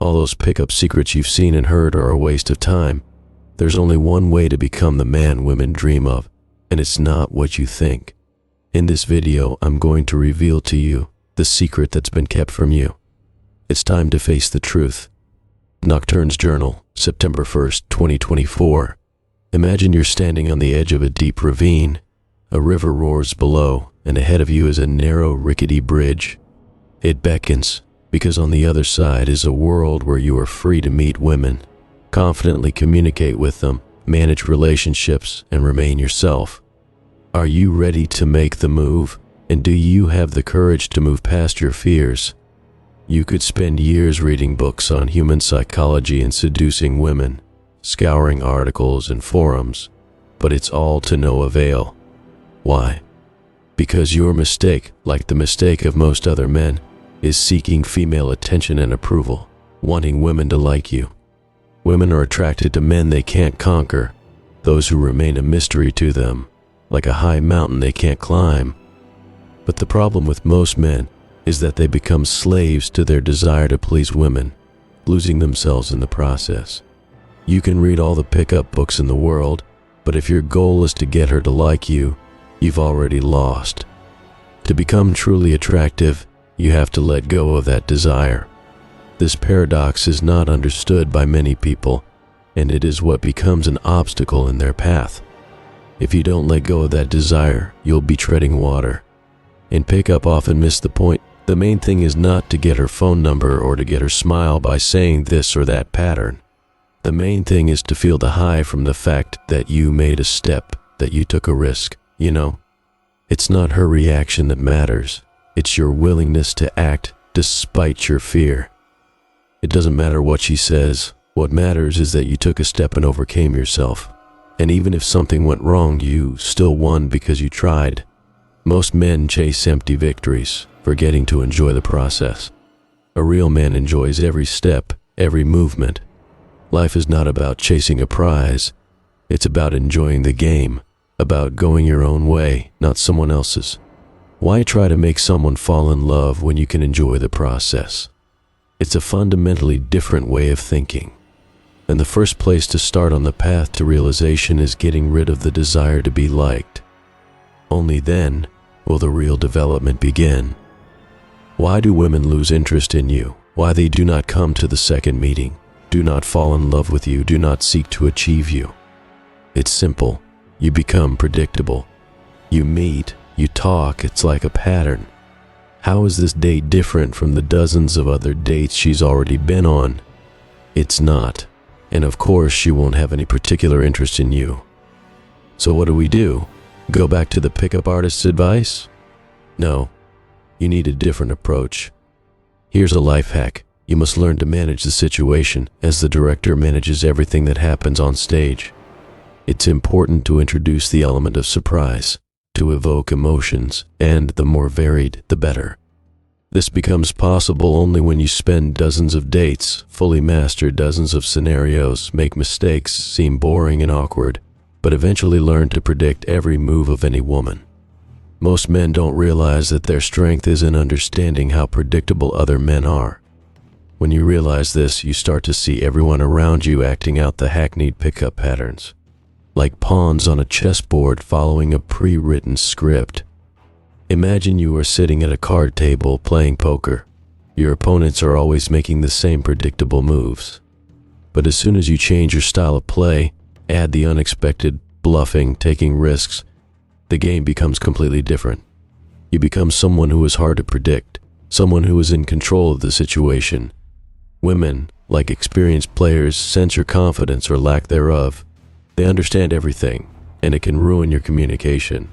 All those pickup secrets you've seen and heard are a waste of time. There's only one way to become the man women dream of, and it's not what you think. In this video, I'm going to reveal to you the secret that's been kept from you. It's time to face the truth. Nocturne's Journal, September 1st, 2024. Imagine you're standing on the edge of a deep ravine. A river roars below, and ahead of you is a narrow, rickety bridge. It beckons, because on the other side is a world where you are free to meet women, confidently communicate with them, manage relationships, and remain yourself. Are you ready to make the move? And do you have the courage to move past your fears? You could spend years reading books on human psychology and seducing women, scouring articles and forums, but it's all to no avail. Why? Because your mistake, like the mistake of most other men, is seeking female attention and approval, wanting women to like you. Women are attracted to men they can't conquer, those who remain a mystery to them, like a high mountain they can't climb. But the problem with most men is that they become slaves to their desire to please women, losing themselves in the process. You can read all the pickup books in the world, but if your goal is to get her to like you, you've already lost. To become truly attractive, you have to let go of that desire. This paradox is not understood by many people, and it is what becomes an obstacle in their path. If you don't let go of that desire, you'll be treading water. And pickup often miss the point. The main thing is not to get her phone number or to get her smile by saying this or that pattern. The main thing is to feel the high from the fact that you made a step, that you took a risk. You know, it's not her reaction that matters. It's your willingness to act despite your fear. It doesn't matter what she says. What matters is that you took a step and overcame yourself. And even if something went wrong, you still won because you tried. Most men chase empty victories, forgetting to enjoy the process. A real man enjoys every step, every movement. Life is not about chasing a prize. It's about enjoying the game, about going your own way, not someone else's. Why try to make someone fall in love when you can enjoy the process? It's a fundamentally different way of thinking. And the first place to start on the path to realization is getting rid of the desire to be liked. Only then will the real development begin. Why do women lose interest in you? Why they do not come to the second meeting, do not fall in love with you, do not seek to achieve you? It's simple. You become predictable. You meet, you talk, it's like a pattern. How is this date different from the dozens of other dates she's already been on? It's not. And of course, she won't have any particular interest in you. So what do? Go back to the pickup artist's advice? No. You need a different approach. Here's a life hack. You must learn to manage the situation as the director manages everything that happens on stage. It's important to introduce the element of surprise, to evoke emotions, and the more varied, the better. This becomes possible only when you spend dozens of dates, fully master dozens of scenarios, make mistakes, seem boring and awkward, but eventually learn to predict every move of any woman. Most men don't realize that their strength is in understanding how predictable other men are. When you realize this, you start to see everyone around you acting out the hackneyed pickup patterns, like pawns on a chessboard following a pre-written script. Imagine you are sitting at a card table playing poker. Your opponents are always making the same predictable moves. But as soon as you change your style of play, add the unexpected, bluffing, taking risks, the game becomes completely different. You become someone who is hard to predict, someone who is in control of the situation. Women, like experienced players, sense your confidence or lack thereof. They understand everything, and it can ruin your communication.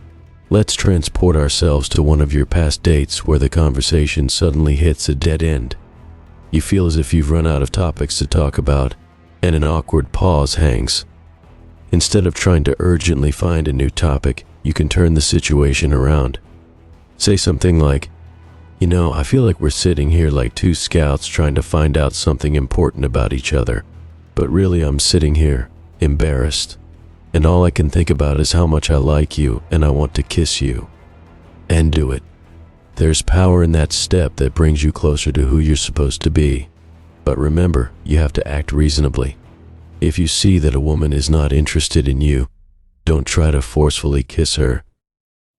Let's transport ourselves to one of your past dates where the conversation suddenly hits a dead end. You feel as if you've run out of topics to talk about, and an awkward pause hangs. Instead of trying to urgently find a new topic, you can turn the situation around. Say something like, "You know, I feel like we're sitting here like two scouts trying to find out something important about each other, but really I'm sitting here, embarrassed. And all I can think about is how much I like you and I want to kiss you." And do it. There's power in that step that brings you closer to who you're supposed to be. But remember, you have to act reasonably. If you see that a woman is not interested in you, don't try to forcefully kiss her.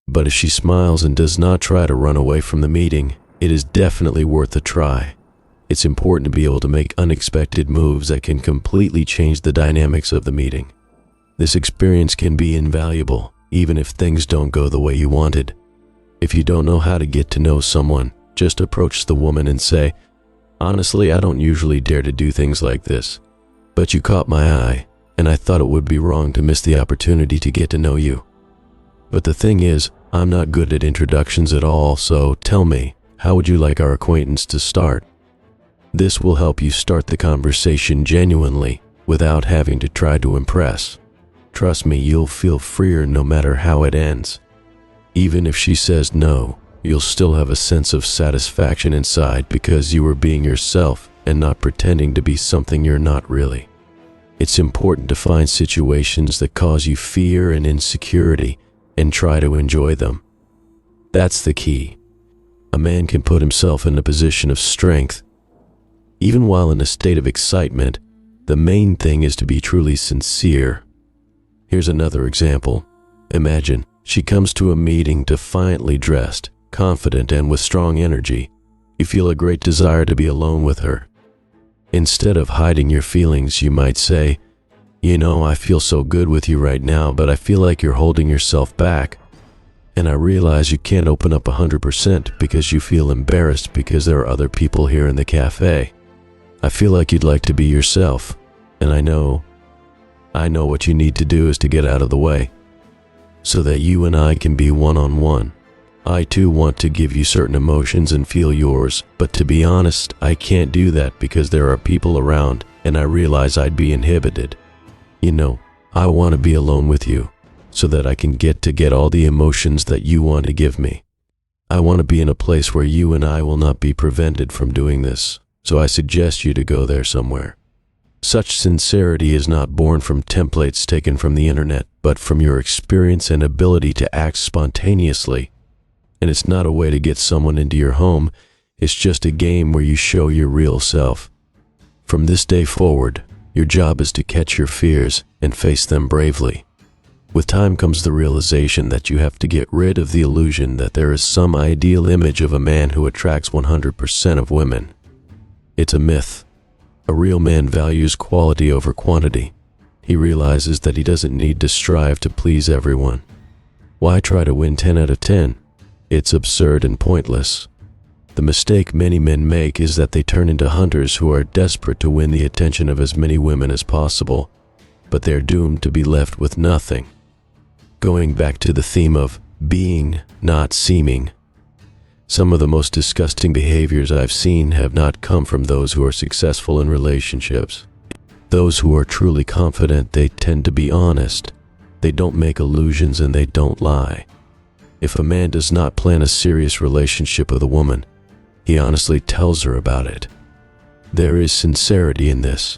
But if she smiles and does not try to run away from the meeting, it is definitely worth a try. It's important to be able to make unexpected moves that can completely change the dynamics of the meeting. This experience can be invaluable, even if things don't go the way you wanted. If you don't know how to get to know someone, just approach the woman and say, "Honestly, I don't usually dare to do things like this, but you caught my eye, and I thought it would be wrong to miss the opportunity to get to know you. But the thing is, I'm not good at introductions at all, so tell me, how would you like our acquaintance to start?" This will help you start the conversation genuinely without having to try to impress. Trust me, you'll feel freer no matter how it ends. Even if she says no, you'll still have a sense of satisfaction inside because you were being yourself and not pretending to be something you're not really. It's important to find situations that cause you fear and insecurity and try to enjoy them. That's the key. A man can put himself in a position of strength. Even while in a state of excitement, the main thing is to be truly sincere. Here's another example. Imagine she comes to a meeting defiantly dressed, confident, and with strong energy. You feel a great desire to be alone with her. Instead of hiding your feelings, you might say, "You know, I feel so good with you right now, but I feel like you're holding yourself back. And I realize you can't open up 100% because you feel embarrassed because there are other people here in the cafe. I feel like you'd like to be yourself, and I know what you need to do is to get out of the way, so that you and I can be one-on-one. I too want to give you certain emotions and feel yours, but to be honest, I can't do that because there are people around, and I realize I'd be inhibited. You know, I want to be alone with you, so that I can get all the emotions that you want to give me. I want to be in a place where you and I will not be prevented from doing this. So I suggest you to go there somewhere." Such sincerity is not born from templates taken from the internet, but from your experience and ability to act spontaneously. And it's not a way to get someone into your home, it's just a game where you show your real self. From this day forward, your job is to catch your fears and face them bravely. With time comes the realization that you have to get rid of the illusion that there is some ideal image of a man who attracts 100% of women. It's a myth. A real man values quality over quantity. He realizes that he doesn't need to strive to please everyone. Why try to win 10 out of 10? It's absurd and pointless. The mistake many men make is that they turn into hunters who are desperate to win the attention of as many women as possible, but they're doomed to be left with nothing. Going back to the theme of being, not seeming, some of the most disgusting behaviors I've seen have not come from those who are successful in relationships. Those who are truly confident, they tend to be honest. They don't make illusions and they don't lie. If a man does not plan a serious relationship with a woman, he honestly tells her about it. There is sincerity in this,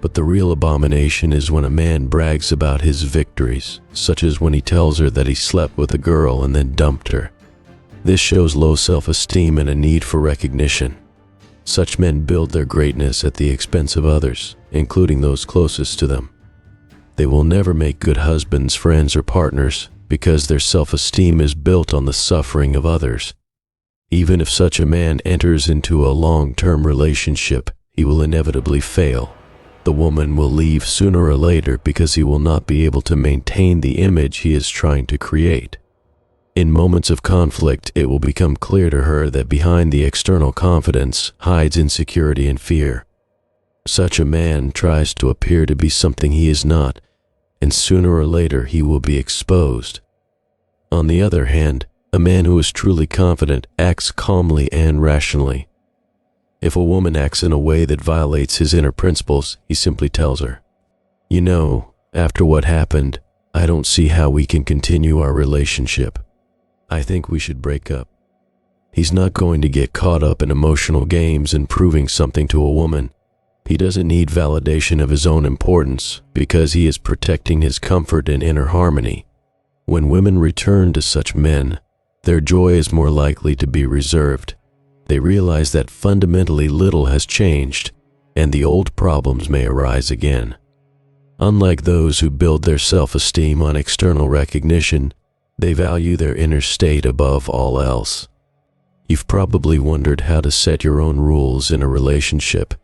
but the real abomination is when a man brags about his victories, such as when he tells her that he slept with a girl and then dumped her. This shows low self-esteem and a need for recognition. Such men build their greatness at the expense of others, including those closest to them. They will never make good husbands, friends, or partners because their self-esteem is built on the suffering of others. Even if such a man enters into a long-term relationship, he will inevitably fail. The woman will leave sooner or later because he will not be able to maintain the image he is trying to create. In moments of conflict, it will become clear to her that behind the external confidence hides insecurity and fear. Such a man tries to appear to be something he is not, and sooner or later he will be exposed. On the other hand, a man who is truly confident acts calmly and rationally. If a woman acts in a way that violates his inner principles, he simply tells her, "You know, after what happened, I don't see how we can continue our relationship. I think we should break up." He's not going to get caught up in emotional games and proving something to a woman. He doesn't need validation of his own importance because he is protecting his comfort and inner harmony. When women return to such men, their joy is more likely to be reserved. They realize that fundamentally little has changed. and the old problems may arise again. Unlike those who build their self-esteem on external recognition, they value their inner state above all else. You've probably wondered how to set your own rules in a relationship.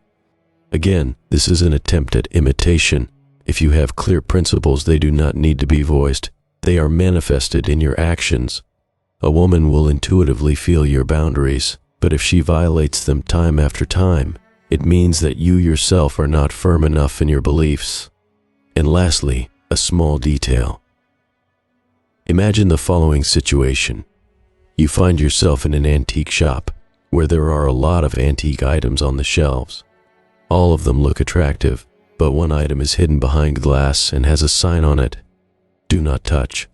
Again, this is an attempt at imitation. If you have clear principles, they do not need to be voiced. They are manifested in your actions. A woman will intuitively feel your boundaries, but if she violates them time after time, it means that you yourself are not firm enough in your beliefs. And lastly, a small detail. Imagine the following situation. You find yourself in an antique shop where there are a lot of antique items on the shelves. All of them look attractive, but one item is hidden behind glass and has a sign on it, "Do not touch."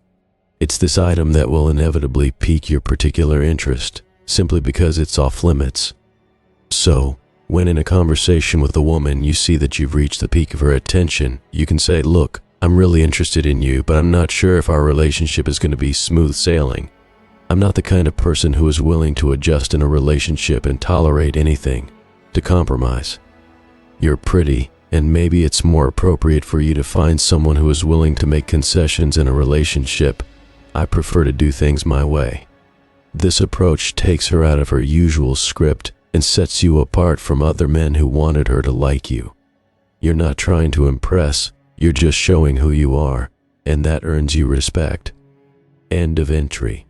It's this item that will inevitably pique your particular interest, simply because it's off limits. So, when in a conversation with a woman you see that you've reached the peak of her attention, you can say, "Look, I'm really interested in you, but I'm not sure if our relationship is going to be smooth sailing. I'm not the kind of person who is willing to adjust in a relationship and tolerate anything, to compromise. You're pretty, and maybe it's more appropriate for you to find someone who is willing to make concessions in a relationship. I prefer to do things my way." This approach takes her out of her usual script and sets you apart from other men who wanted her to like you. You're not trying to impress, you're just showing who you are, and that earns you respect. End of entry.